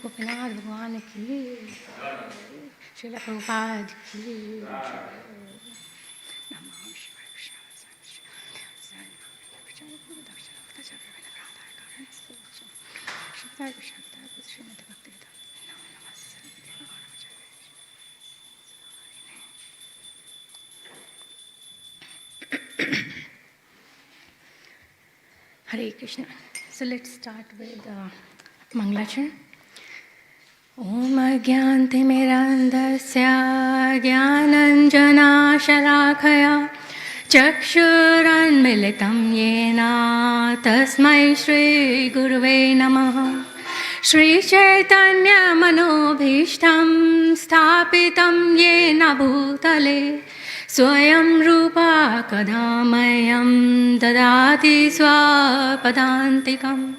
गोपीनाथ भगवान की, श्रील प्रभुपाद की। Hare Krishna. So let's start with Mangalachan. Om Ajnantimirandasya Jnananjanashalakaya Chakshuranmilitam Yena Tasmai Shri Gurave Namaha. Shri Chaitanya Manobhishtam Sthapitam Yena Bhutale Swayam Rupa Kadhamayam Dadati Swapadantikam.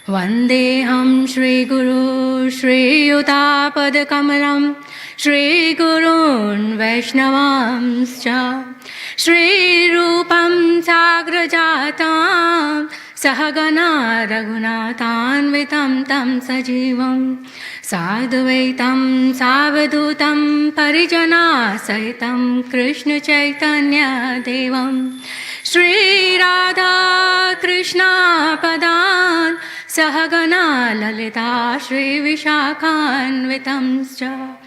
Vandeham Shri Guru Shri Yutapadakamalam Shri Gurun Vaishnavamscha Shri Rupam Sagrajatam Sahagana Raghunathanvitam Tam Sajivam Sadvaitam Savadutam Parijana Sahitam Krishna Chaitanya Devam Shri Radha Krishna Padan Sahagana Lalita Shri Vishakhanvitamscha.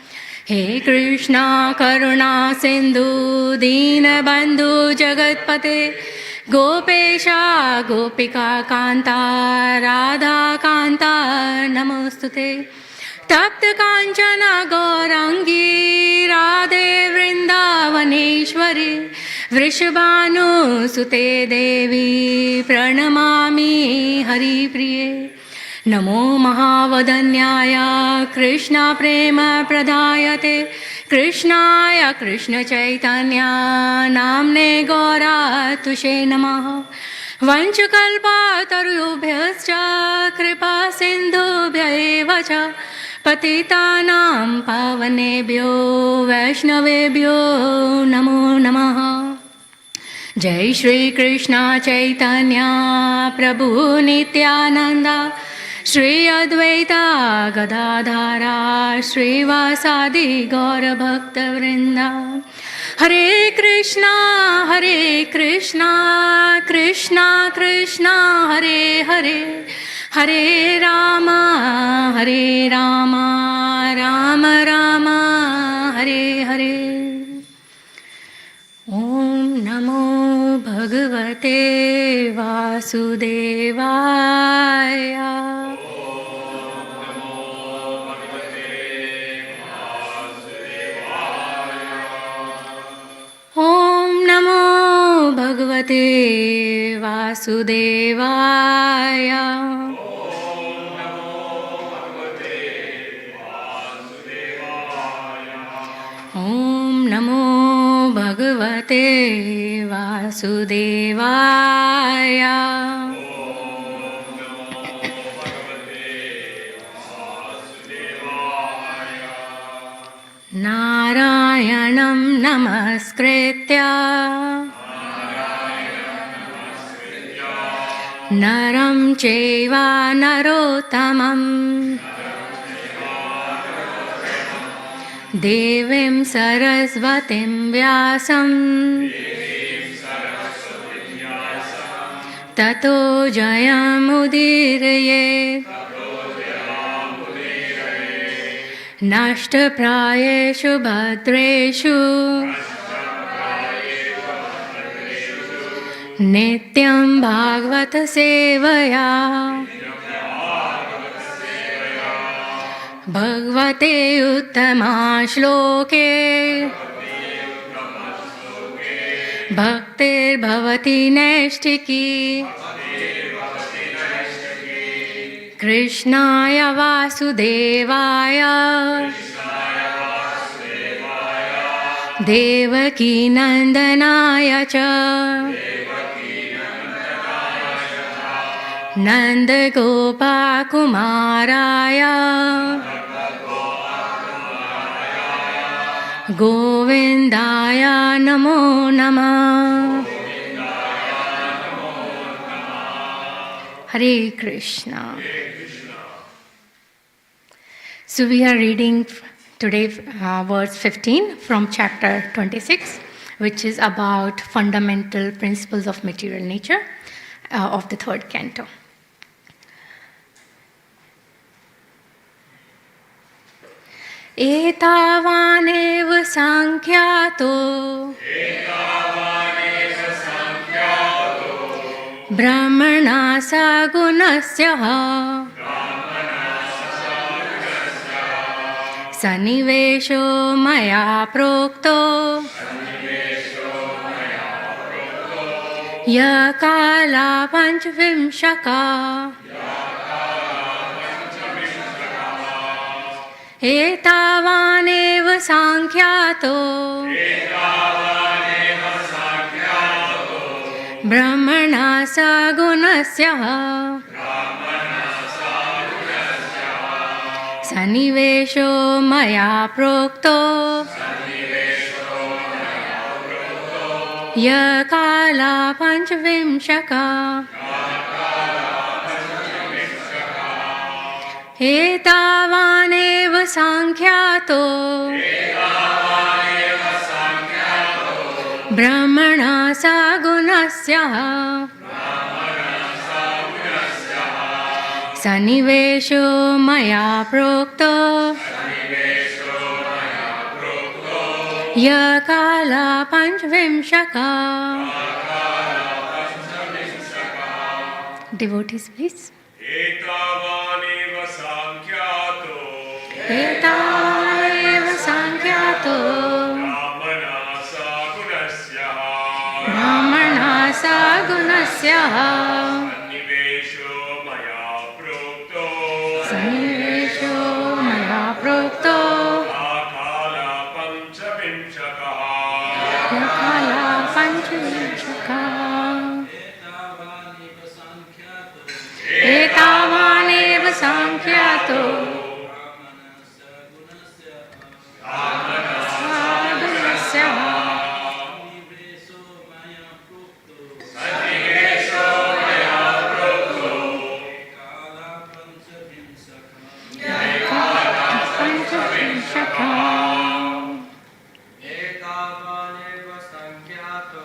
He Krishna Karuna Sindhu Dina Bandhu Jagatpate Gopesha Gopika Kanta Radha Kanta Namostute. Tapta Kanchana Gaurangi Radhe Vrindavaneshwari Vrishabhanu Sute Devi Pranamami Hari Priye. Namo Mahavadanyaya Krishna Prema Pradayate Krishnaya Krishna Chaitanya Namne Gaura Tushe Namaha. Vanchakalpa tarubhyascha kripa sindhubhya eva cha patitanam pavanebhyo vaishnavebhyo namo namaha. Jai Shri Krishna Chaitanya Prabhu Nityananda Shri Advaita Gadadhara Shri Vasadi Gaura Bhakta Vrinda. Hare Krishna Krishna Krishna Hare Hare Hare Rama Rama Rama Hare Hare. Om Namo Bhagavate Vasudevaya. Om Namo Bhagavate Vasudevaya. Om Namo Bhagavate Vasudevaya. Narayanam Namaskritya Naram Chaiva Narottamam Devim Sarasvatim Vyasam Tato Jayamudiraye Nashtaprayeshu Bhadreshu Nityam Bhagavata Sevaya Bhagavate Uttama Shloke Bhaktir Bhavati Naishtiki Krishnaya Vasudevaya Devaki Nandanaya Cha Nanda Gopa Kumaraya Govindaya Namo Namah. Hare Krishna. So we are reading today verse 15 from chapter 26, which is about fundamental principles of material nature of the third canto. एतावानेव सांख्यातो ब्रह्मणा सगुणस्यः सन्निवेशो मया प्रोक्तो यः काला पञ्चविंशका एतावानेव सांख्यातो ब्रह्मणा सगुणस्यः सन्निवेशो मया प्रोक्तो यः काला पञ्चविंशका एतावानेव सांख्यातो ब्रह्मणा सगुणस्यः सन्निवेशो मया प्रोक्तो यः काला पञ्चविंशका Devotees, please. एतावानेव सांख्यातो एतावानेव सांख्यातो ब्राह्मणा सगुणस्यः सन्निवेशो मया प्रोक्तो यः काला पञ्चविंशका एतावानेव सांख्यातो सगुणस्यः पञ्चविंशका एतावानेव सांख्यातो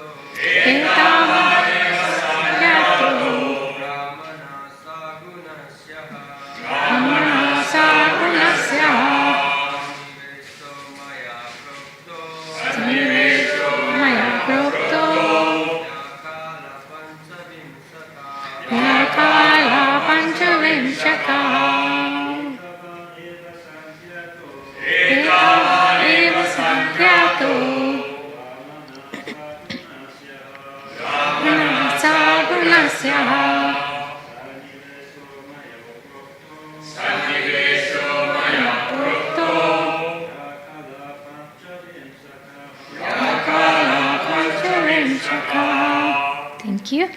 Thank you.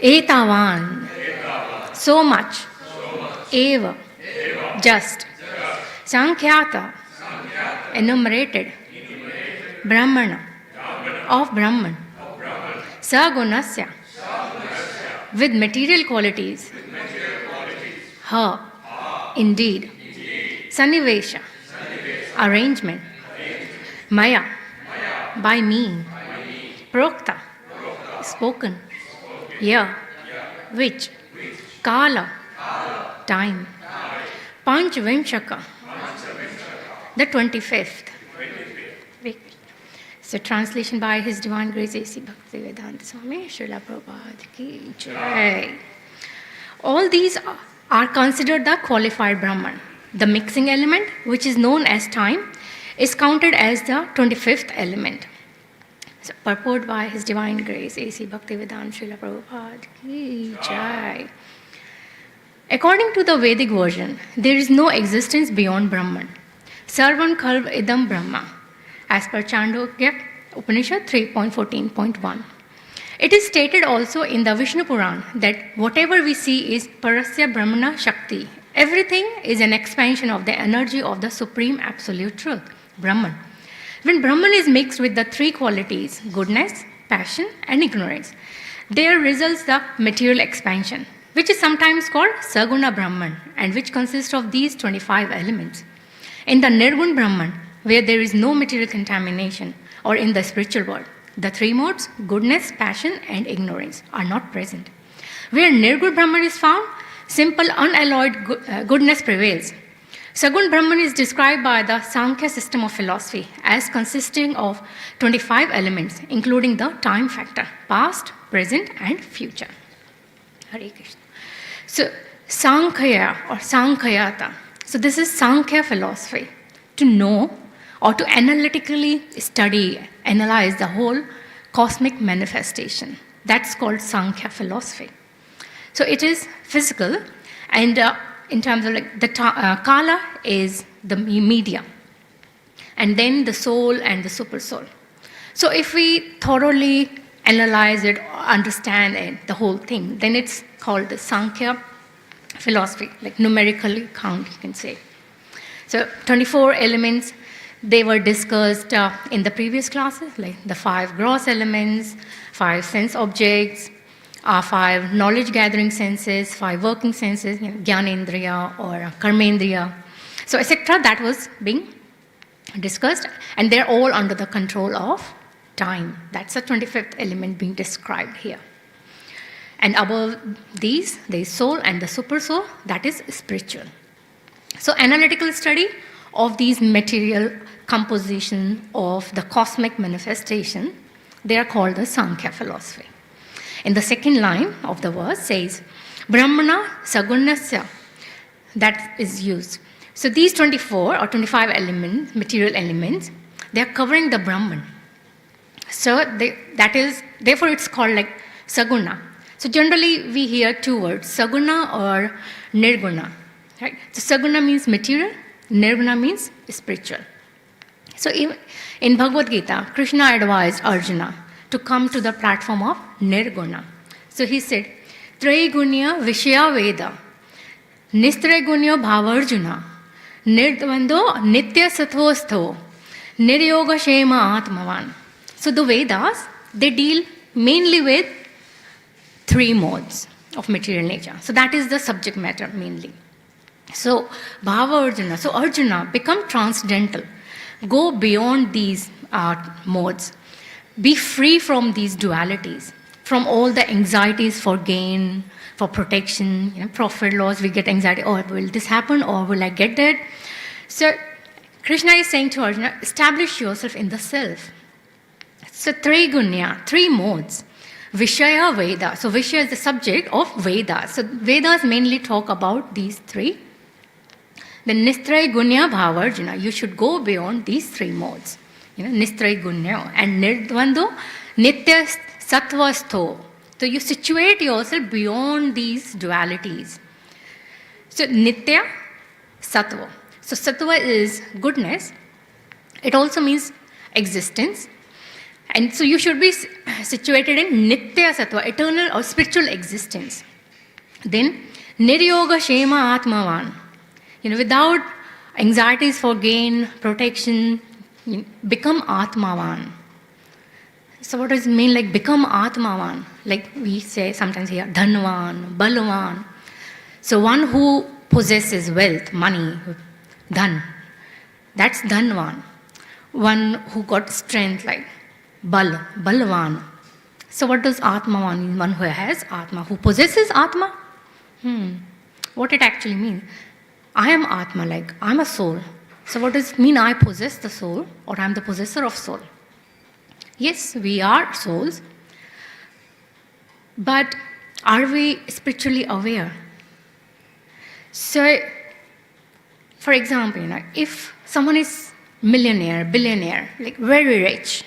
Etavan, so much. Eva, just. Sankhyata, enumerated. Brahmana, of Brahman. Sagunasya, with material qualities. Her, indeed. Sannivesha, arrangement. Maya, by me. Prokta, spoken. Yeah, which. Kala, time. Panchvimshaka, the 25th. So translation by His Divine Grace A.C. Bhaktivedanta Swami Srila Prabhupada ki jai. All these are considered the qualified Brahman. The mixing element, which is known as time, is counted as the 25th element. So, purport by His Divine Grace A.C. Bhaktivedanta Srila Prabhupada ki jai. According to the Vedic version, there is no existence beyond Brahman. Sarvam khalv idam Brahma, as per Chandogya Upanishad 3.14.1. It is stated also in the Vishnu Puran that whatever we see is Parasya Brahmana Shakti. Everything is an expansion of the energy of the Supreme Absolute Truth, Brahman. When Brahman is mixed with the three qualities, goodness, passion, and ignorance, there results the material expansion. which is sometimes called Saguna Brahman, and which consists of these 25 elements. In the Nirgun Brahman, where there is no material contamination, or in the spiritual world, the three modes, goodness, passion, and ignorance, are not present. Where Nirgun Brahman is found, simple, unalloyed goodness prevails. Sagun Brahman is described by the Sankhya system of philosophy as consisting of 25 elements, including the time factor, past, present, and future. Hare Krishna. So, Sankhya or Sankhayata. So, this is Sankhya philosophy. To know or to analytically study, analyze the whole cosmic manifestation. That's called Sankhya philosophy. So, it is physical, and in terms of like the Kala is the media, and then the soul and the super soul. So if we thoroughly analyze it, understand it, the whole thing, then it's called the Sankhya philosophy, like numerically count, you can say. So 24 elements, they were discussed in the previous classes, like the 5 gross elements, 5 sense objects, 5 knowledge-gathering senses, 5 working senses, Jnanendriya or Karmendriya, so etc. That was being discussed, and they're all under the control of time. That's the 25th element being described here. And above these, there is soul and the super soul, that is spiritual. So analytical study of these material composition of the cosmic manifestation, they are called the Sankhya philosophy. In the second line of the verse says, Brahmana Sagunasya, that is used. So these 24 or 25 elements, material elements, they are covering the Brahman. So therefore it's called like Saguna. So generally we hear 2 words, Saguna or Nirguna. Right? So Saguna means material, Nirguna means spiritual. So in Bhagavad Gita, Krishna advised Arjuna to come to the platform of Nirguna. So he said, Traigunya Vishya Veda, Nistraigunya Bhavarjuna, Nirdvando Nitya Satvostho, Niryoga Shema Atmavan. So the Vedas, they deal mainly with 3 modes of material nature. So that is the subject matter mainly. So Bhava Arjuna, so Arjuna become transcendental, go beyond these modes, be free from these dualities, from all the anxieties for gain, for protection, profit loss, we get anxiety, oh, will this happen or will I get that? So Krishna is saying to Arjuna, establish yourself in the self. So Traigunya, 3 modes. Vishaya Veda. So Vishaya is the subject of Vedas. So Vedas mainly talk about these 3. Then Nistray Gunya Bhavarjuna. You should go beyond these 3 modes. Nistray Gunya. And Nirdvando Nitya Sattvastho. So you situate yourself beyond these dualities. So Nitya Sattva. So Sattva is goodness. It also means existence. And so you should be situated in Nitya Sattva, eternal or spiritual existence. Then Niryoga Shema Atmavan. Without anxieties for gain, protection, become Atmavan. So what does it mean like become Atmavan? Like we say sometimes here, Dhanvan, Balvan. So one who possesses wealth, money, Dhan, that's Dhanvan. One who got strength like Balvan. So what does Atmavan mean? One who has Atma, who possesses Atma? What it actually means? I am Atma, like I'm a soul. So what does it mean I possess the soul or I'm the possessor of soul? Yes, we are souls. But are we spiritually aware? So, for example, if someone is millionaire, billionaire, like very rich,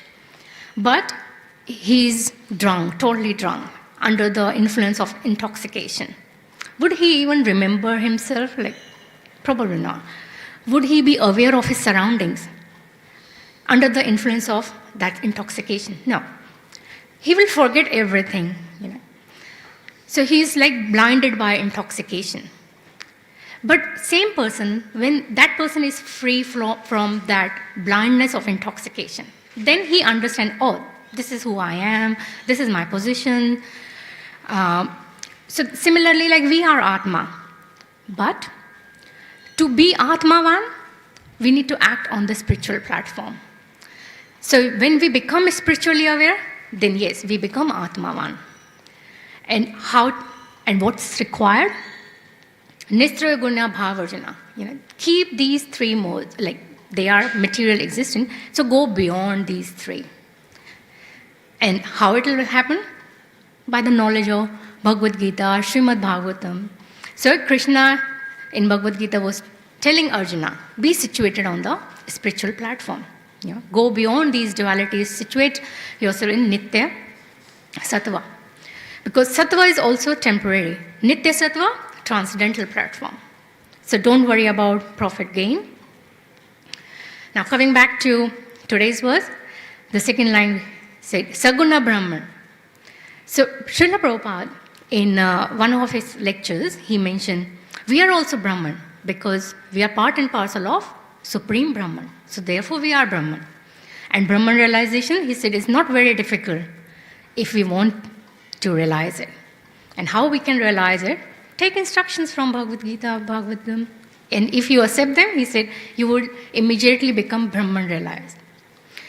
but he's drunk, totally drunk, under the influence of intoxication, would he even remember himself? Like, probably not. Would he be aware of his surroundings under the influence of that intoxication? No. He will forget everything, So he's like blinded by intoxication. But same person, when that person is free from that blindness of intoxication, then he understands, oh, this is who I am, this is my position, So similarly, like we are Atma. But to be Atmavan, we need to act on the spiritual platform. So when we become spiritually aware, then yes, we become Atmavan. And what's required? Nistra Guna Bhavarjana. Keep these three modes, like they are material existent, so go beyond these three. And how it will happen? By the knowledge of Bhagavad Gita, Srimad Bhagavatam. So Krishna in Bhagavad Gita was telling Arjuna, be situated on the spiritual platform. Go beyond these dualities, situate yourself in Nitya Sattva. Because Sattva is also temporary. Nitya Sattva, transcendental platform. So don't worry about profit gain. Now coming back to today's verse, the second line said, Saguna Brahman. So Srila Prabhupada, in one of his lectures, he mentioned, we are also Brahman because we are part and parcel of Supreme Brahman. So therefore we are Brahman. And Brahman realization, he said, is not very difficult if we want to realize it. And how we can realize it? Take instructions from Bhagavad Gita, Bhagavatam. And if you accept them, he said, you would immediately become Brahman realized.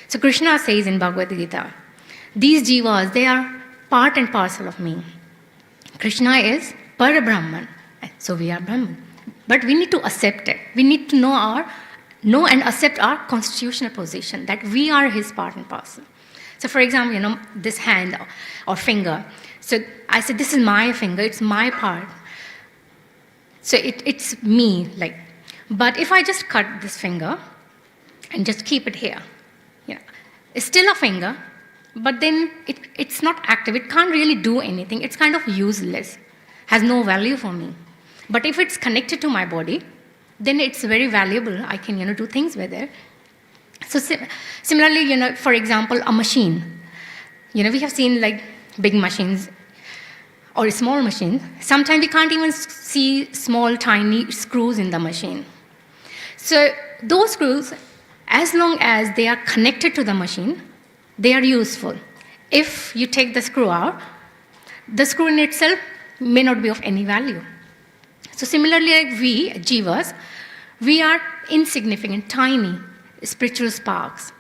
So Krishna says in Bhagavad Gita, these jivas, they are part and parcel of me. Krishna is Parabrahman, so we are Brahman. But we need to accept it. We need to know and accept our constitutional position, that we are his part and parcel. So for example, this hand or finger. So I said, this is my finger, it's my part. So it's me, like. But if I just cut this finger and just keep it here, it's still a finger, but then it's not active. It can't really do anything. It's kind of useless, has no value for me. But if it's connected to my body, then it's very valuable. I can, do things with it. So similarly, for example, a machine. We have seen like big machines or small machines. Sometimes we can't even see small, tiny screws in the machine. So those screws, as long as they are connected to the machine, they are useful. If you take the screw out, the screw in itself may not be of any value. So similarly, like we, jivas, we are insignificant, tiny spiritual sparks.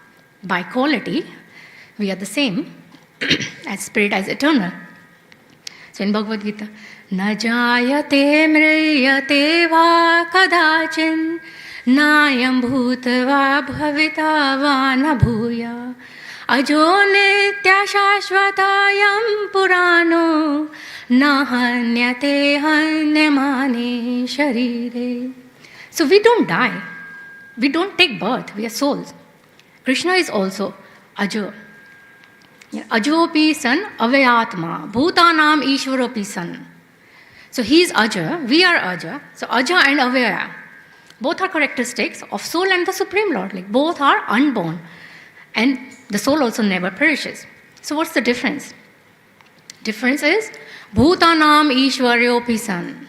By quality, we are the same as spirit, as eternal. So in Bhagavad Gita, na jayate mriyate va kadachin nayam bhutva bhavita va na bhuya ajo nitya shashvatayam purano na hanyate hanyamane sharire. So we don't die. We don't take birth. We are souls. Krishna is also Ajo. Ajopi san avayatma. Bhutanam ishvaropi san. So he is Aja. We are Aja. So Aja and Avaya. Both are characteristics of soul and the Supreme Lord. Like both are unborn. And the soul also never perishes. So what's the difference? Difference is Bhutanam ishvaryopi san.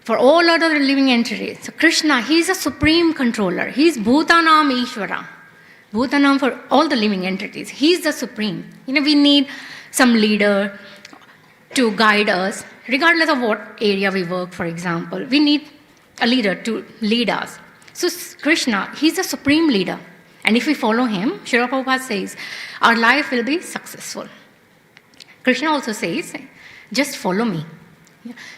For all other living entities. So Krishna, he is a supreme controller. He is Bhutanam Ishvara. Bhutanam for all the living entities. He is the supreme. We need some leader to guide us, regardless of what area we work, for example. We need a leader to lead us. So Krishna, he is the supreme leader. And if we follow him, Srila Prabhupada says, our life will be successful. Krishna also says, just follow me.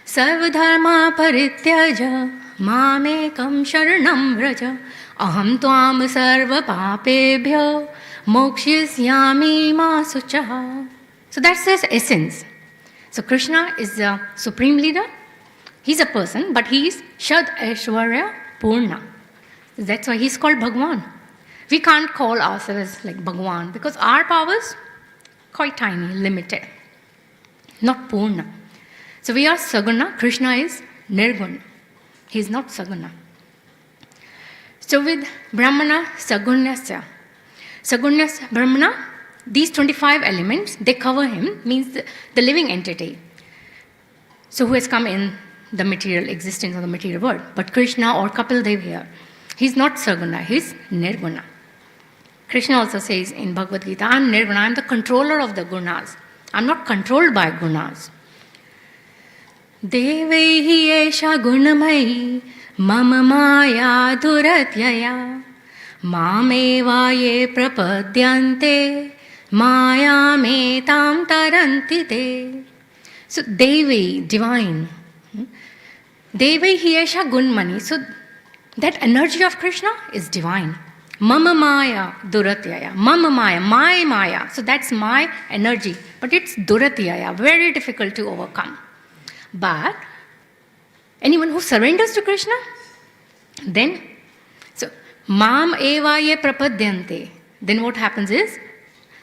Sarvadharma parityaja mamekam sharanam vraja aham tvam sarva papebhyo mokshisyami ma suchaha. So that's his essence. So Krishna is the supreme leader. He's a person, but he is Shad Aishwarya Purna. That's why he's called Bhagwan. We can't call ourselves like Bhagwan because our powers quite tiny, limited, not Purna. So we are Saguna, Krishna is Nirguna. He is not Saguna. So with Brahmana, Sagunyasya. Sagunyasya, Brahmana, these 25 elements, they cover him, means the living entity. So who has come in the material existence of the material world. But Krishna or Kapil Dev here, he's not Saguna, he's Nirguna. Krishna also says in Bhagavad Gita, I'm Nirguna, I'm the controller of the gunas. I'm not controlled by gunas. Devai hi esha gunamai mama maya duratyaya mameva ye prapadyante maya metam taranti te. So Devi, divine. Devai hi esha gunmani. So that energy of Krishna is divine. Mama maya duratyaya. Mama maya, my maya. So that's my energy. But it's duratyaya, very difficult to overcome. But anyone who surrenders to Krishna, then, so mam eva ye prapadyante. Then what happens is,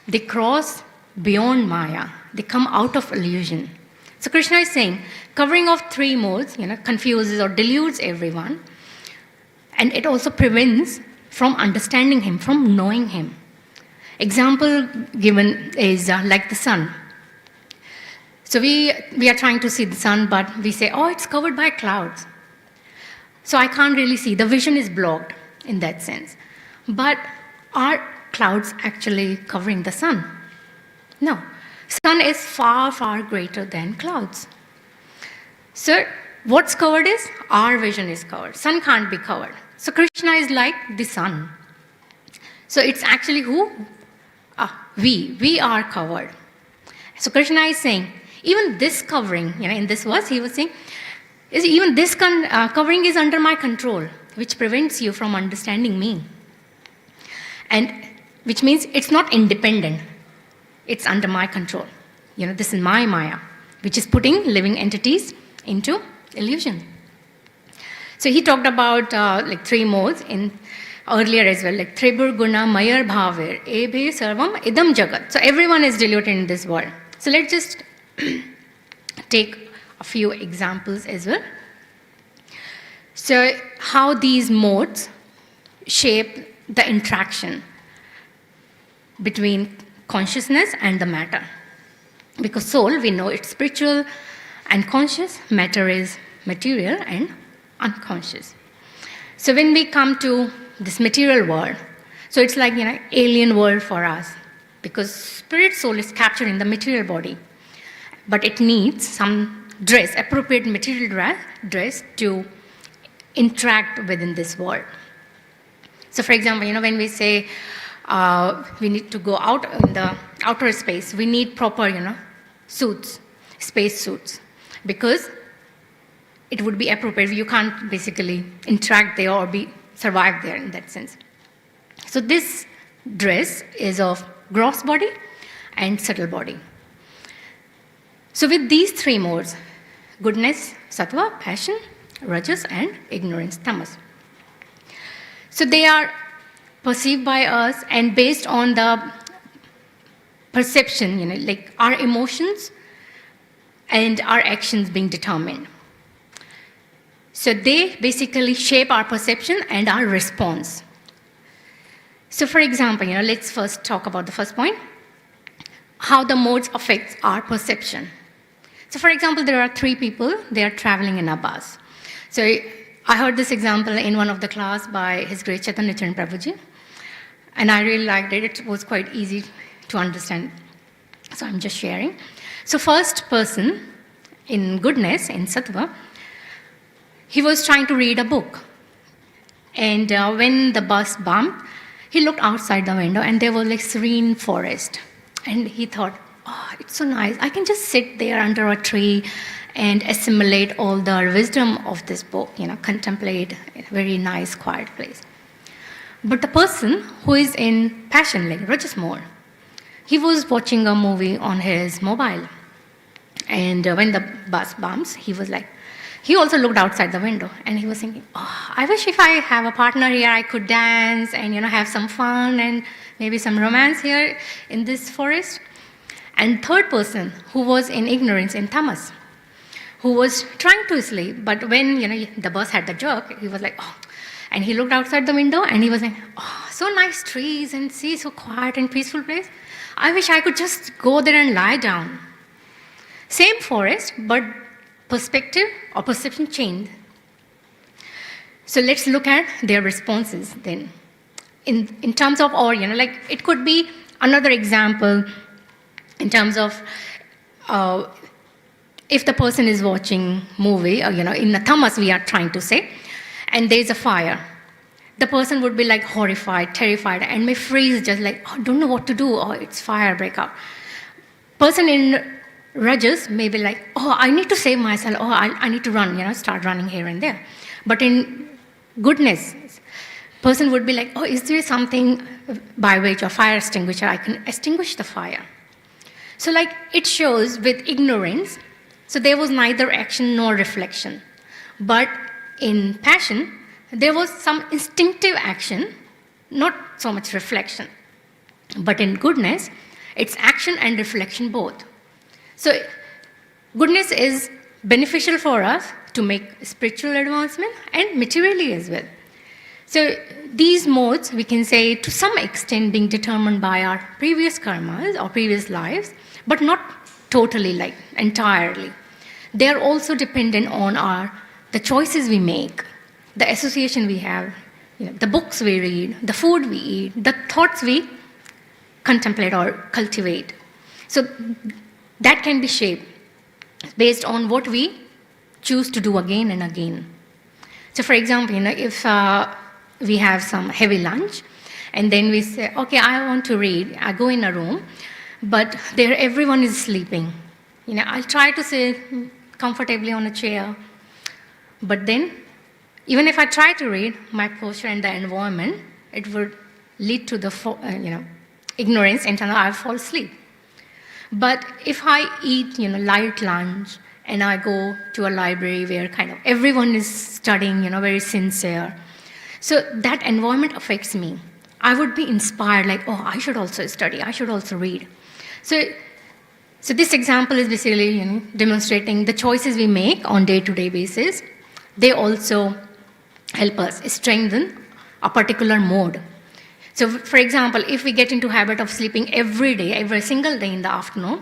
they cross beyond maya. They come out of illusion. So Krishna is saying, covering of three modes, confuses or deludes everyone. And it also prevents from understanding him, from knowing him. Example given is like the sun. So we are trying to see the sun, but we say, oh, it's covered by clouds. So I can't really see. The vision is blocked in that sense. But are clouds actually covering the sun? No. Sun is far, far greater than clouds. So what's covered is, our vision is covered. Sun can't be covered. So Krishna is like the sun. So it's actually who? We are covered. So Krishna is saying, even this covering, in this verse he was saying, even this covering is under my control, which prevents you from understanding me. And which means it's not independent. It's under my control. This is my maya, which is putting living entities into illusion. So he talked about like three modes in earlier as well, like Tribur Guna Mayar Bhavir, Ebhe Sarvam Idam Jagat. So everyone is diluted in this world. So let's just take a few examples as well. So how these modes shape the interaction between consciousness and the matter. Because soul, we know it's spiritual and conscious, matter is material and unconscious. So when we come to this material world, so it's like alien world for us, because spirit soul is captured in the material body, but it needs some dress, appropriate material dress to interact within this world. So for example, when we say we need to go out in the outer space, we need proper suits, space suits, because it would be appropriate. You can't basically interact there or survive there in that sense. So this dress is of gross body and subtle body. So with these three modes, goodness, sattva, passion, rajas, and ignorance, tamas. So they are perceived by us, and based on the perception, like our emotions and our actions being determined. So they basically shape our perception and our response. So for example, let's first talk about the first point, how the modes affect our perception. So for example, there are three people, they are traveling in a bus. So I heard this example in one of the class by His Grace Chaitanya Charan Prabhuji, and I really liked it. It was quite easy to understand. So I'm just sharing. So first person in goodness, in sattva, he was trying to read a book. And when the bus bumped, he looked outside the window and there was like serene forest. And he thought, oh, it's so nice. I can just sit there under a tree and assimilate all the wisdom of this book, contemplate a very nice, quiet place. But the person who is in passion, like Rajas mode, he was watching a movie on his mobile. And when the bus bumps, he also looked outside the window and he was thinking, oh, I wish if I have a partner here, I could dance and, have some fun and maybe some romance here in this forest. And third person who was in ignorance, in tamas, who was trying to sleep, but when, the bus had the jerk, he was like, oh, and he looked outside the window and he was like, oh, so nice trees and sea, so quiet and peaceful place. I wish I could just go there and lie down. Same forest, but perspective or perception changed. So let's look at their responses then. In terms of, or, like it could be another example in terms of if the person is watching movie, or, in the tamas we are trying to say, and there's a fire, the person would be like horrified, terrified, and may freeze just like, oh, don't know what to do, or it's fire breakout. Person in rajas may be like, oh, I need to save myself, oh, I need to run, start running here and there. But in goodness, person would be like, oh, is there something by which a fire extinguisher I can extinguish the fire? So like it shows with ignorance, so there was neither action nor reflection. But in passion, there was some instinctive action, not so much reflection. But in goodness, it's action and reflection both. So goodness is beneficial for us to make spiritual advancement and materially as well. So these modes, we can say, to some extent being determined by our previous karmas or previous lives, but not totally, like entirely. They are also dependent on the choices we make, the association we have, the books we read, the food we eat, the thoughts we contemplate or cultivate. So that can be shaped based on what we choose to do again and again. So for example, if we have some heavy lunch, and then we say, okay, I want to read, I go in a room, but there everyone is sleeping. I'll try to sit comfortably on a chair, but then even if I try to read, my posture and the environment, it would lead to the ignorance, and I'll fall asleep. But if I eat light lunch, and I go to a library where kind of everyone is studying, very sincere, so that environment affects me. I would be inspired, like, oh, I should also study, I should also read. So this example is basically demonstrating the choices we make on day-to-day basis. They also help us strengthen a particular mode. So for example, if we get into habit of sleeping every day, every single day in the afternoon,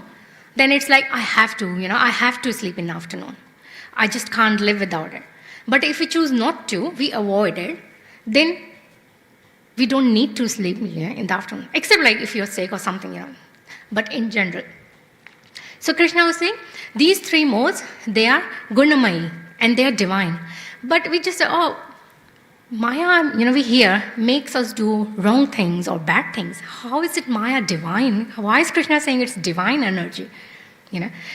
then it's like I have to sleep in the afternoon. I just can't live without it. But if we choose not to, we avoid it, then we don't need to sleep in the afternoon, except like if you're sick or something, but in general. So Krishna was saying, these three modes, they are gunamayi and they are divine. But we just say, oh, Maya, we hear, makes us do wrong things or bad things. How is it Maya divine? Why is Krishna saying it's divine energy?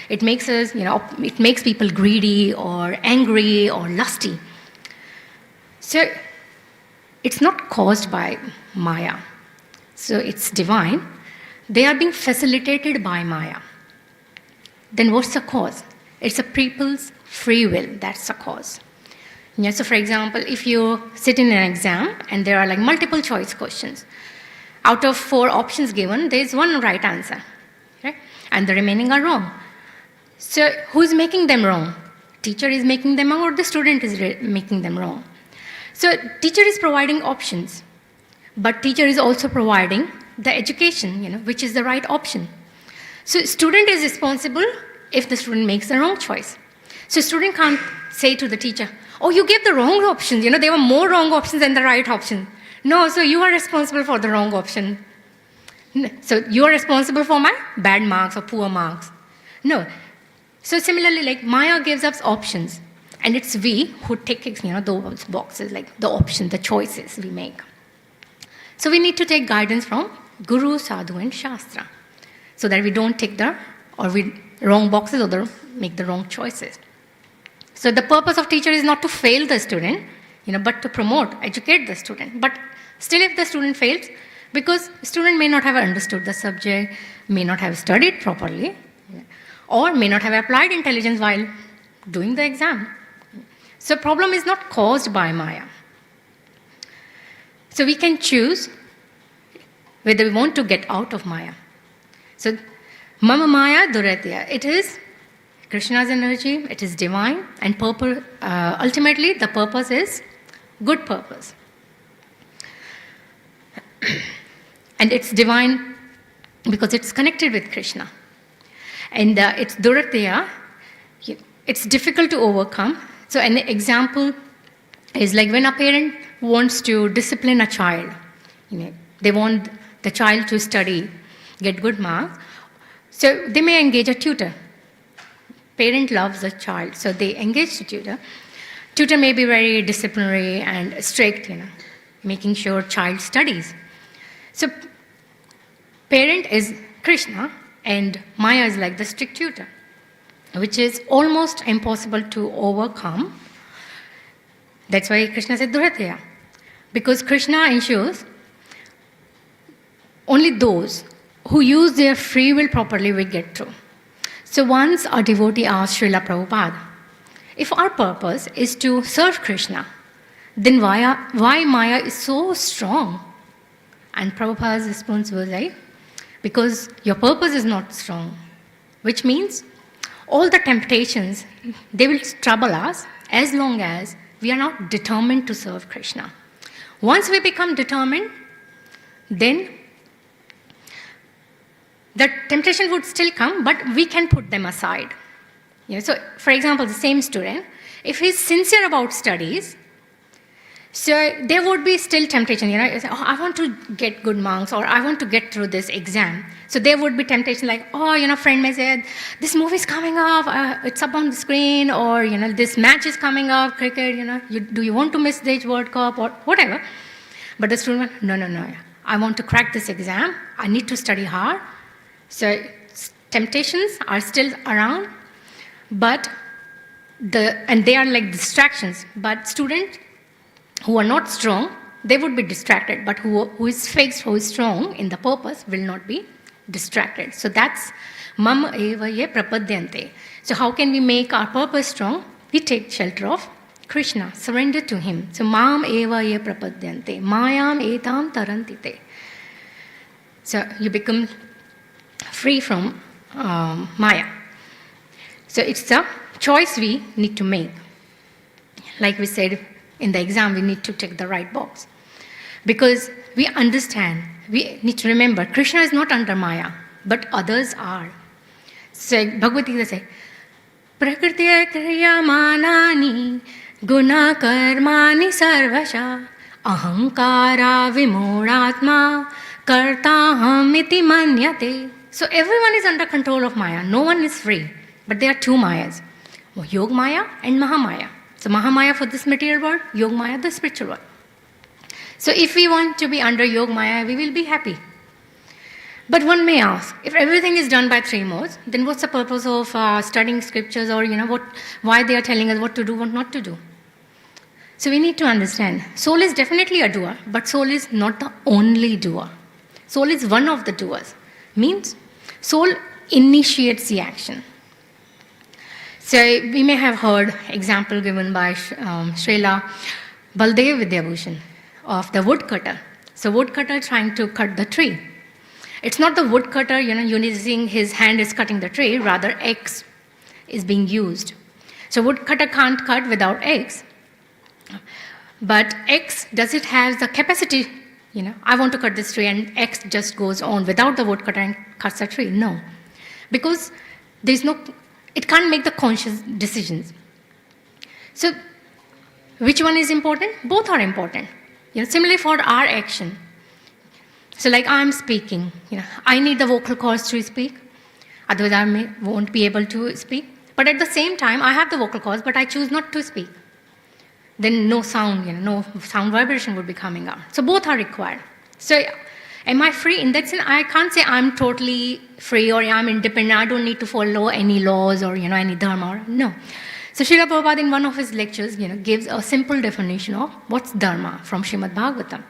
It makes us, it makes people greedy or angry or lusty. So it's not caused by Maya. So it's divine. They are being facilitated by Maya. Then what's the cause? It's a people's free will. That's the cause. So for example, if you sit in an exam and there are like multiple choice questions, out of 4 options given, there's one right answer, right? And the remaining are wrong. So who's making them wrong? Teacher is making them wrong, or the student is making them wrong? So teacher is providing options, but teacher is also providing the education, which is the right option. So student is responsible if the student makes the wrong choice. So student can't say to the teacher, oh, you gave the wrong options. There were more wrong options than the right option. No, so you are responsible for the wrong option. So you are responsible for my bad marks or poor marks. No. So similarly, like Maya gives us options, and it's we who take those boxes, like the options, the choices we make. So we need to take guidance from Guru, Sadhu, and Shastra, so that we don't take the wrong boxes or make the wrong choices. So the purpose of teacher is not to fail the student, but to promote, educate the student. But still if the student fails, because student may not have understood the subject, may not have studied properly, or may not have applied intelligence while doing the exam. So problem is not caused by Maya. So we can choose whether we want to get out of Maya. So Mama Maya Duratya, it is Krishna's energy, it is divine, and ultimately the purpose is good purpose. And it's divine because it's connected with Krishna. And it's Duratya, it's difficult to overcome. So an example is like when a parent wants to discipline a child, they want the child to study, get good marks, so they may engage a tutor. Parent loves a child, so they engage the tutor. Tutor may be very disciplinary and strict, making sure child studies. So parent is Krishna and Maya is like the strict tutor, which is almost impossible to overcome. That's why Krishna said Duratya. Because Krishna ensures only those who use their free will properly will get through. So once a devotee asked Srila Prabhupada, if our purpose is to serve Krishna, then why Maya is so strong? And Prabhupada's response was like, because your purpose is not strong, which means all the temptations, they will trouble us as long as we are not determined to serve Krishna. Once we become determined, then the temptation would still come, but we can put them aside. So, for example, the same student, if he's sincere about studies, so there would be still temptation, I want to get good marks or I want to get through this exam. So there would be temptation like, friend may say, this movie is coming up, it's up on the screen, or, this match is coming up, cricket, do you want to miss the World Cup or whatever? But the student went, no, I want to crack this exam, I need to study hard. So temptations are still around, but they are like distractions. But students who are not strong, they would be distracted. But who is fixed, who is strong in the purpose, will not be distracted. So that's mam eva ye prapadyante. So how can we make our purpose strong? We take shelter of Krishna, surrender to him. So mam eva ye prapadyante, mayam etam tarantite. So you become free from Maya. So it's a choice we need to make. Like we said in the exam, we need to tick the right box. Because we understand, we need to remember, Krishna is not under Maya, but others are. So Bhagavad Gita says, Prakriti kriya manani guna karmani sarvasha ahankara vimodatma kartaham iti manyate. So everyone is under control of Maya. No one is free. But there are two Mayas, Yog Maya and Mahamaya. So Mahamaya for this material world, Yog Maya the spiritual world. So if we want to be under Yog Maya, we will be happy. But one may ask, if everything is done by three modes, then what's the purpose of studying scriptures or why they are telling us what to do, what not to do? So we need to understand, soul is definitely a doer, but soul is not the only doer. Soul is one of the doers. Means soul initiates the action. So we may have heard example given by Srila Baldev Vidyabhushan of the woodcutter. So woodcutter trying to cut the tree. It's not the woodcutter, using his hand is cutting the tree, rather axe is being used. So woodcutter can't cut without axe. But axe, does it have the capacity, I want to cut this tree and axe just goes on without the woodcutter and cuts the tree? No. Because it can't make the conscious decisions. So which one is important? Both are important. Similarly for our action. So like I'm speaking, I need the vocal cords to speak. Otherwise I won't be able to speak. But at the same time, I have the vocal cords, but I choose not to speak. Then no sound, no sound vibration would be coming out. So both are required. So am I free? In that sense, I can't say I'm totally free or I'm independent. I don't need to follow any laws or, any dharma. No. So Srila Prabhupada in one of his lectures, gives a simple definition of what's dharma from Srimad Bhagavatam.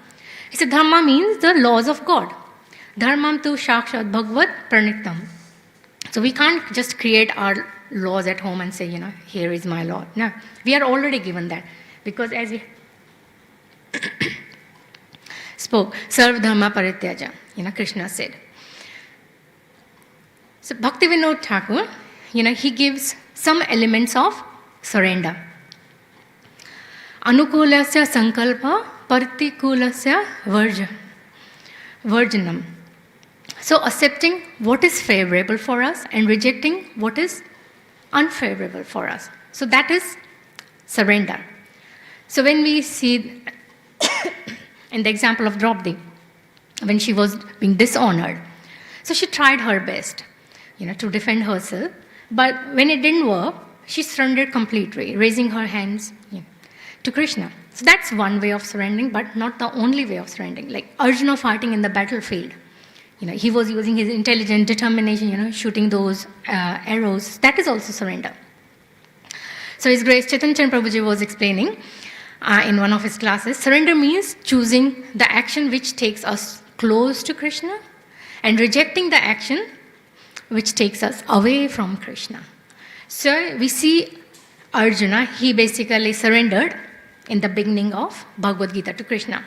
He said dharma means the laws of God. Dharmam tu shakshat bhagavad pranitam. So we can't just create our laws at home and say, here is my law. No, we are already given that. Because as we spoke, Sarv Dharma Parityaja, Krishna said. So Bhaktivinoda Thakur, he gives some elements of surrender. Anukulasya sankalpa partikulasya varjanam. So accepting what is favorable for us and rejecting what is unfavorable for us. So that is surrender. So when we see in the example of Draupadi, when she was being dishonored, so she tried her best, to defend herself, But when it didn't work, she surrendered completely, raising her hands to Krishna. So that's one way of surrendering, but not the only way of surrendering. Like Arjuna fighting in the battlefield, he was using his intelligence, determination, shooting those arrows. That is also surrender. So His Grace Chaitanya Prabhuji was explaining in one of his classes, surrender means choosing the action which takes us close to Krishna and rejecting the action which takes us away from Krishna. So we see Arjuna, he basically surrendered in the beginning of Bhagavad Gita to Krishna.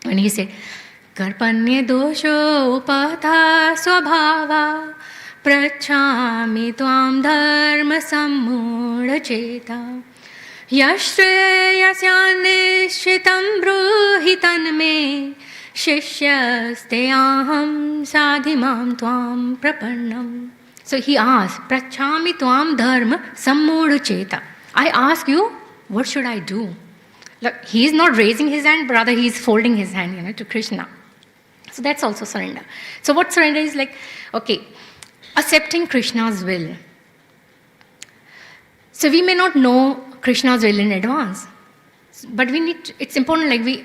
When he said, Karpanye dosho upatha swabhava prachami tvam dharma sammudha cheta yashreyasya nishchitam bruhi tanme shishyaste aham sadhimam tvam prapannam. So he asked, Prachami tvam dharma sammudha cheta. I ask you, what should I do? Look, he is not raising his hand, but rather he is folding his hand, to Krishna. So that's also surrender. So what surrender is like? Okay, accepting Krishna's will. So we may not know Krishna's will in advance, but it's important, like we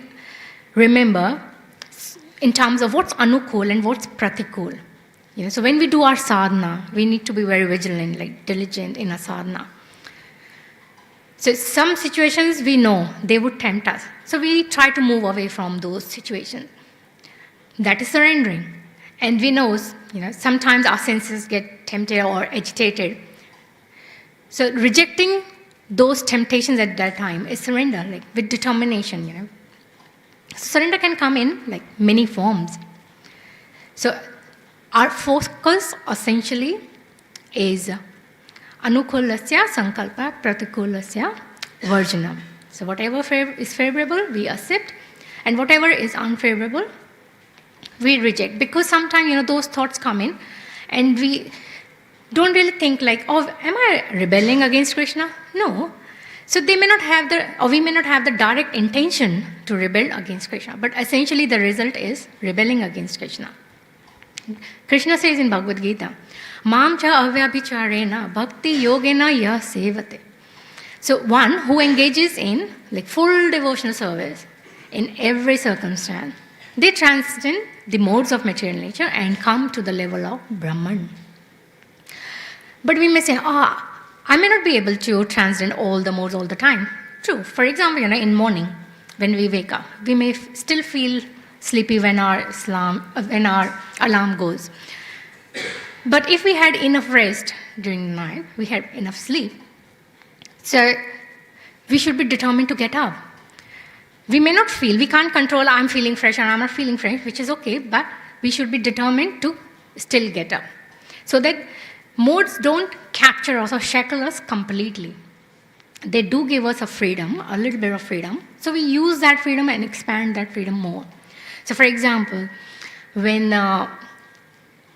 remember in terms of what's anukul and what's pratikul. So when we do our sadhana, we need to be very vigilant, like diligent in our sadhana. So some situations we know they would tempt us. So we try to move away from those situations. That is surrendering. And we know, sometimes our senses get tempted or agitated. So rejecting those temptations at that time is surrender, like with determination, Surrender can come in like many forms. So our focus essentially is anukulasya sankalpa pratikulasya varjanam. So whatever is favorable, we accept, and whatever is unfavorable, we reject. Because sometimes, those thoughts come in, and we don't really think like, oh, am I rebelling against Krishna? No. So we may not have the direct intention to rebel against Krishna, but essentially the result is rebelling against Krishna. Krishna says in Bhagavad Gita, Mam cha avyabhicharena bhakti yogena yah sevate. So one who engages in like full devotional service in every circumstance, they transcend the modes of material nature and come to the level of Brahman. But we may say, I may not be able to transcend all the modes all the time. True. For example, in morning, when we wake up, we may still feel sleepy when our alarm goes. But if we had enough rest during the night, we had enough sleep, so we should be determined to get up. We may not feel, we can't control, I'm feeling fresh and I'm not feeling fresh, which is okay, but we should be determined to still get up. So that modes don't capture us or shackle us completely. They do give us a freedom, a little bit of freedom. So we use that freedom and expand that freedom more. So for example, when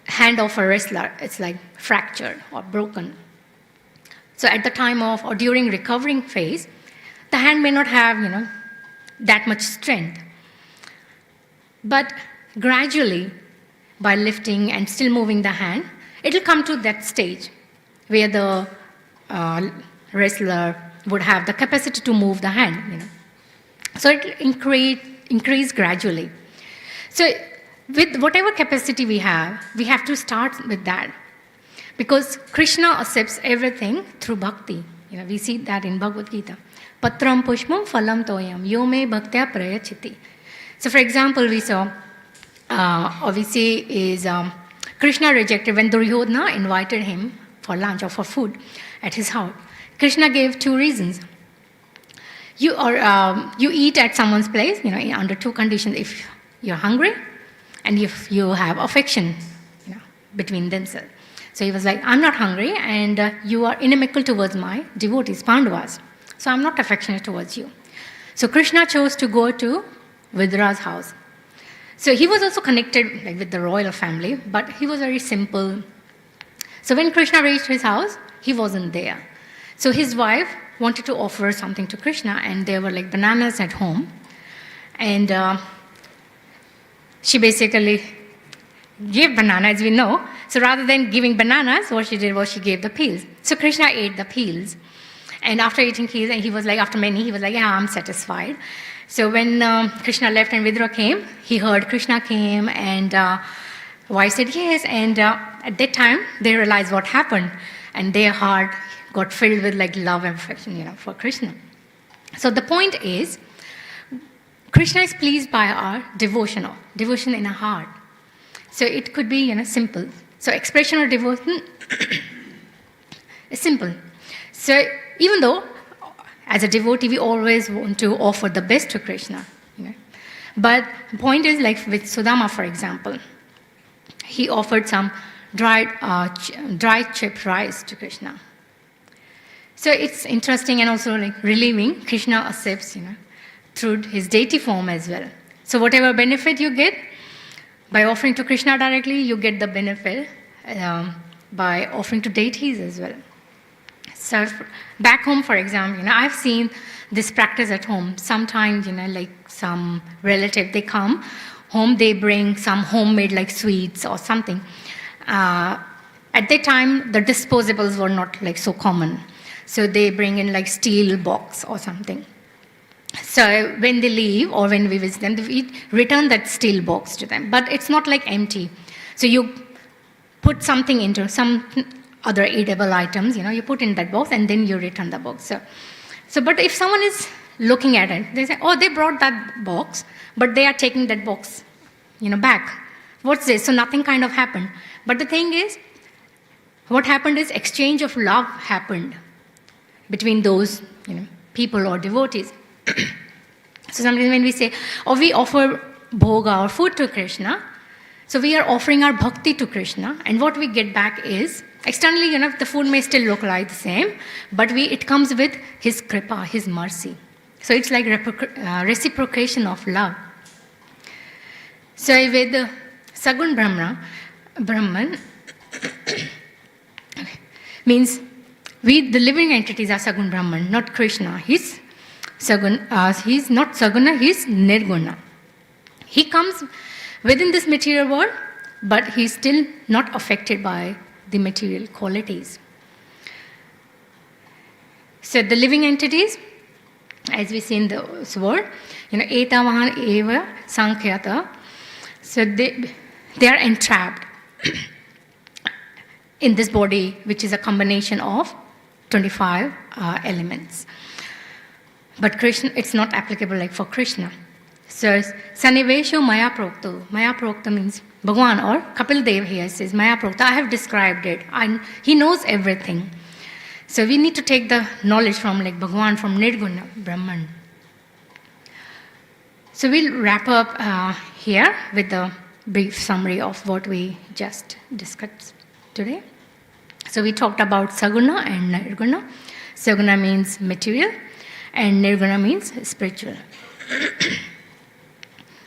hand of a wrestler, it's like fractured or broken. So at the time of or during recovering phase, the hand may not have, that much strength. But gradually, by lifting and still moving the hand, it will come to that stage where the wrestler would have the capacity to move the hand. So it will increase gradually. So with whatever capacity we have to start with that. Because Krishna accepts everything through bhakti. We see that in Bhagavad Gita. Patram pushpam phalam toyam yome bhaktya prayachiti. So for example, we saw, Krishna rejected when Duryodhana invited him for lunch or for food at his house. Krishna gave two reasons. You eat at someone's place, under two conditions. If you're hungry and if you have affection, between themselves. So he was like, I'm not hungry and you are inimical towards my devotees, Pandavas. So I'm not affectionate towards you. So Krishna chose to go to Vidra's house. So he was also connected with the royal family, but he was very simple. So when Krishna reached his house, he wasn't there. So his wife wanted to offer something to Krishna, and there were bananas at home. And she basically gave banana, as we know. So rather than giving bananas, what she did was she gave the peels. So Krishna ate the peels. And after eating peels, and he was like, after many, he was like, yeah, I'm satisfied. So when Krishna left and Vidura came, he heard Krishna came, and wife said yes. And at that time, they realized what happened. And their heart got filled with like love and affection, for Krishna. So the point is, Krishna is pleased by our devotion in our heart. So it could be, simple. So expression of devotion is simple. So even though, as a devotee, we always want to offer the best to Krishna, but the point is, like with Sudama, for example, he offered some dried chipped rice to Krishna. So it's interesting and also like relieving. Krishna accepts, through his deity form as well. So whatever benefit you get by offering to Krishna directly, you get the benefit by offering to deities as well. So back home, for example, I've seen this practice at home. Sometimes, like some relative, they come home, they bring some homemade like sweets or something. At that time, the disposables were not like so common. So they bring in like steel box or something. So when they leave or when we visit them, we return that steel box to them. But it's not like empty. So you put something into some other edible items, you put in that box and then you return the box. But if someone is looking at it, they say, oh, they brought that box, but they are taking that box, back. What's this? So nothing kind of happened. But the thing is, what happened is exchange of love happened between those, people or devotees. So sometimes when we say, we offer bhoga or food to Krishna, so we are offering our bhakti to Krishna, and what we get back is, externally, the food may still look like the same, but it comes with his kripa, his mercy. So it's like reciprocation of love. So with Sagun Brahman, means the living entities are Sagun Brahman, not Krishna. He's not Saguna, he's Nirguna. He comes within this material world, but he's still not affected by the material qualities. So the living entities, as we see in this word, etavahan eva sankhyata, so they are entrapped in this body, which is a combination of 25 elements. But Krishna, it's not applicable like for Krishna. So, Sanivesho Maya Prokto. Maya Prokta means Bhagwan, or Kapil Dev here says, Maya Prokta, I have described it. He knows everything. So we need to take the knowledge from like Bhagwan, from Nirguna, Brahman. So we'll wrap up here with a brief summary of what we just discussed today. So we talked about Saguna and Nirguna. Saguna means material, and Nirguna means spiritual.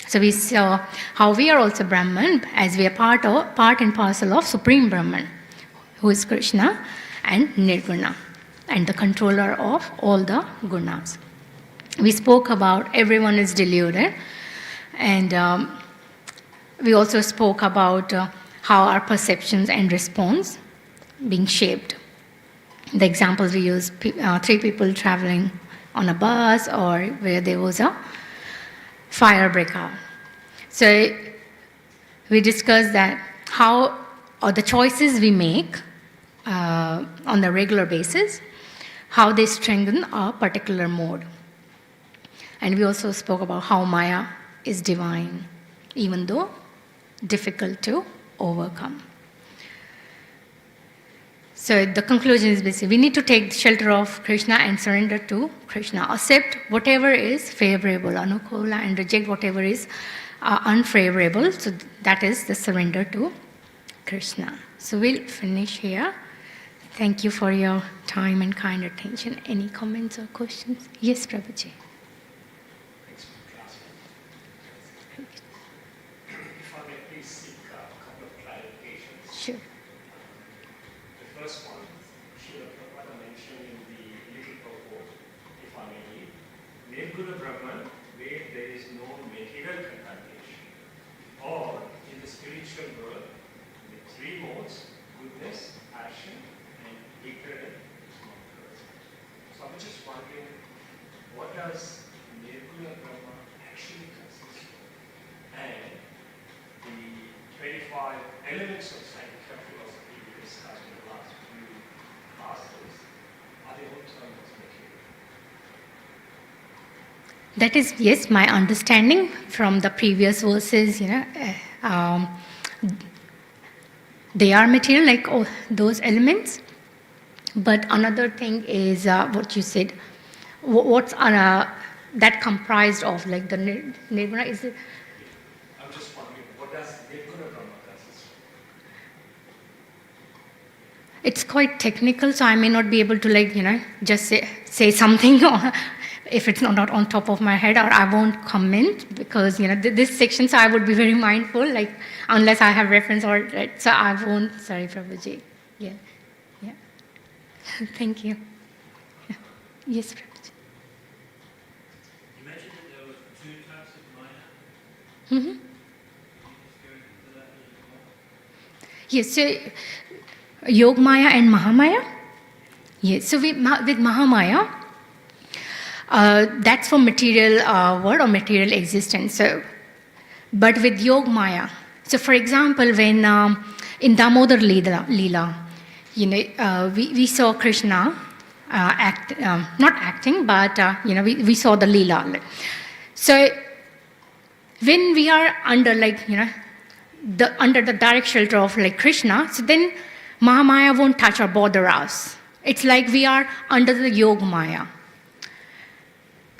So we saw how we are also Brahman, as we are part and parcel of Supreme Brahman, who is Krishna, and Nirguna, and the controller of all the gunas. We spoke about everyone is deluded, and we also spoke about how our perceptions and response being shaped. The examples we used, 3 people traveling on a bus, or where there was a fire breakout. So we discussed that how, or the choices we make on a regular basis, how they strengthen a particular mode. And we also spoke about how Maya is divine, even though difficult to overcome. So the conclusion is basically, we need to take shelter of Krishna and surrender to Krishna. Accept whatever is favorable, anukula, and reject whatever is unfavorable. So that is the surrender to Krishna. So we'll finish here. Thank you for your time and kind attention. Any comments or questions? Yes, Prabhuji. If I may please seek a couple of clarifications. Sure. The first one, Srila Prabhupada mentioned in the little purport, if I may read, Nirguna Brahman, where there is no material contamination, or in the spiritual world, three modes: goodness, action, and hatred and not. So I'm just wondering, what does Nirguna Brahma actually consist of? And the 25 elements of scientific philosophy we discussed in the last few classes, are they all termed as material? That is, yes, my understanding from the previous verses, they are material, like those elements. But another thing is what you said, what's that comprised of, like the nirguna, is it? I'm just wondering, what does Nirguna Brahma consist of? It's quite technical, so I may not be able to just say something or if it's not on top of my head, or I won't comment because this section, so I would be very mindful, like unless I have reference or right, so I won't. Sorry, Prabhuji. Yeah. Thank you. Yeah. Yes, Prabhuji. You mentioned that there were two types of Maya. Mm-hmm. Can you just go into that a little more? Yes, so Yogmaya and Mahamaya. Yes, so with Mahamaya, that's for material world or material existence. So, but with Yogmaya, so for example, when in Damodar Leela, we saw Krishna not acting, but we saw the Leela. So when we are under under the direct shelter of Krishna, so then Mahamaya won't touch or bother us. It's like we are under the Yogmaya.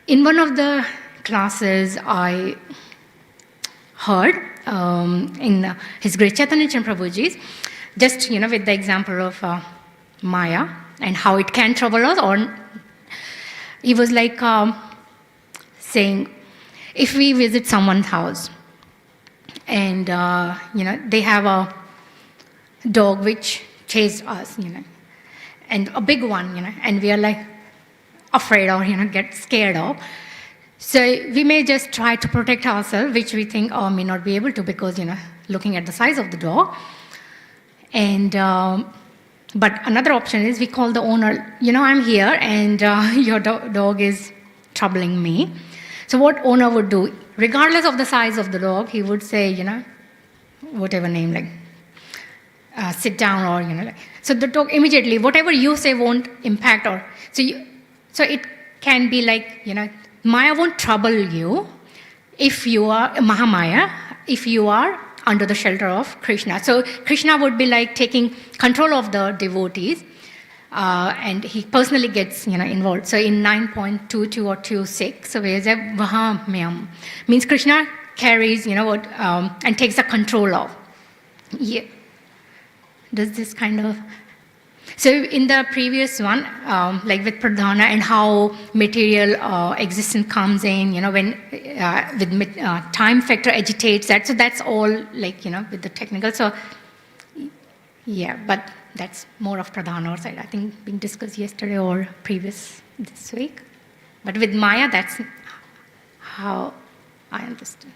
In one of the classes, I heard in His Great Chaitanya Prabhuji's, just with the example of Maya and how it can trouble us, or he was saying, if we visit someone's house and they have a dog which chased us, and a big one, and we are afraid or get scared of. So we may just try to protect ourselves, which we think may not be able to because looking at the size of the dog. And but another option is we call the owner. I'm here and your dog is troubling me. So what owner would do, regardless of the size of the dog, he would say whatever name sit down or so the dog immediately whatever you say won't impact or so it can be Maya won't trouble you if you are Mahamaya, if you are under the shelter of Krishna. So Krishna would be taking control of the devotees, and he personally gets involved. So in 9.22 or 26, so where is that Vahamyam means Krishna carries and takes the control of. Yeah. Does this kind of. So in the previous one, with Pradhana and how material existence comes in, when with time factor agitates that. So that's all with the technical. So yeah, but that's more of Pradhana side. I think being discussed yesterday or previous this week. But with Maya, that's how I understand.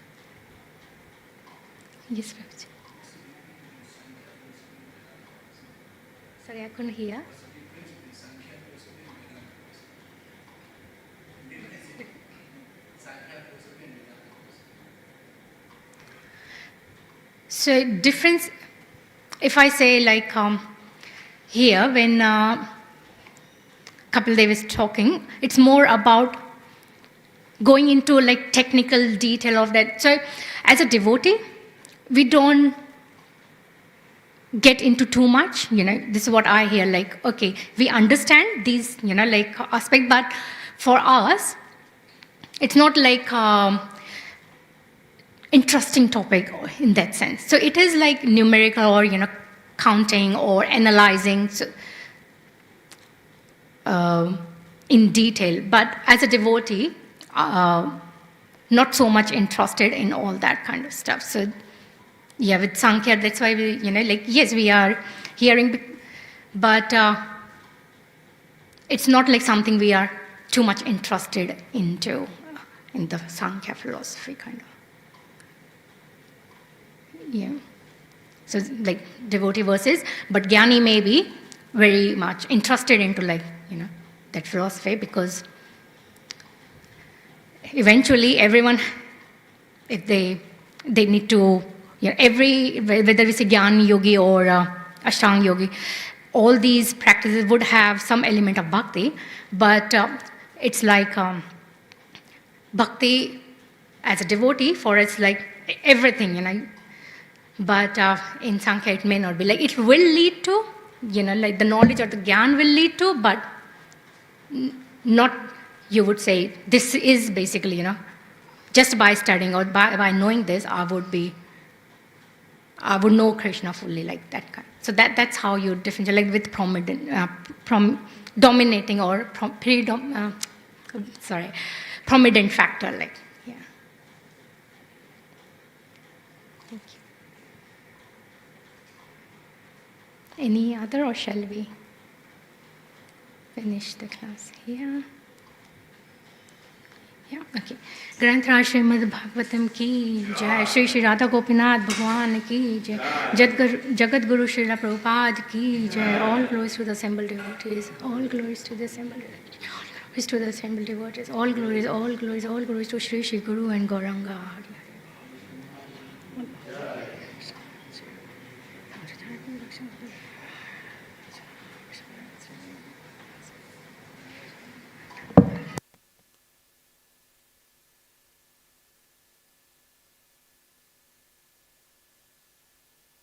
Yes, Prabhuji. Sorry, I couldn't hear. So difference, if I say here when Kapil Dev is talking, it's more about going into technical detail of that. So as a devotee, we don't get into too much, this is what I hear, okay, we understand these, aspect, but for us, it's not interesting topic in that sense. So it is numerical or, counting or analyzing in detail, but as a devotee, not so much interested in all that kind of stuff. So yeah, with Sankhya, that's why we, yes, we are hearing, but it's not something we are too much interested into in the Sankhya philosophy kind of. Yeah. So like devotee verses, but Jnani may be very much interested into like, that philosophy, because eventually everyone, if they need to, whether it's a Jnana yogi or Ashtanga yogi, all these practices would have some element of bhakti, but it's like bhakti as a devotee, for it's like everything. But in Sankhya it may not be. Like it will lead to, like the knowledge or the Gyan will lead to, but not, you would say, this is basically, just by studying or by knowing this, I would know Krishna fully, like that kind. So that's how you differentiate, like with dominating or prominent factor, like, yeah. Thank you. Any other, or shall we finish the class here? Yeah, okay. ग्रंथराज Shrimad Bhagavatam की जय, श्री श्री राधा गोपीनाथ भगवान की जय, जगत गुरु श्रीला प्रभुपाद की जय. All glories to the assembled devotees. All glories to the assembled devotees. All glories to the assembled devotees. All glories to Shri Shri Guru and Gauranga.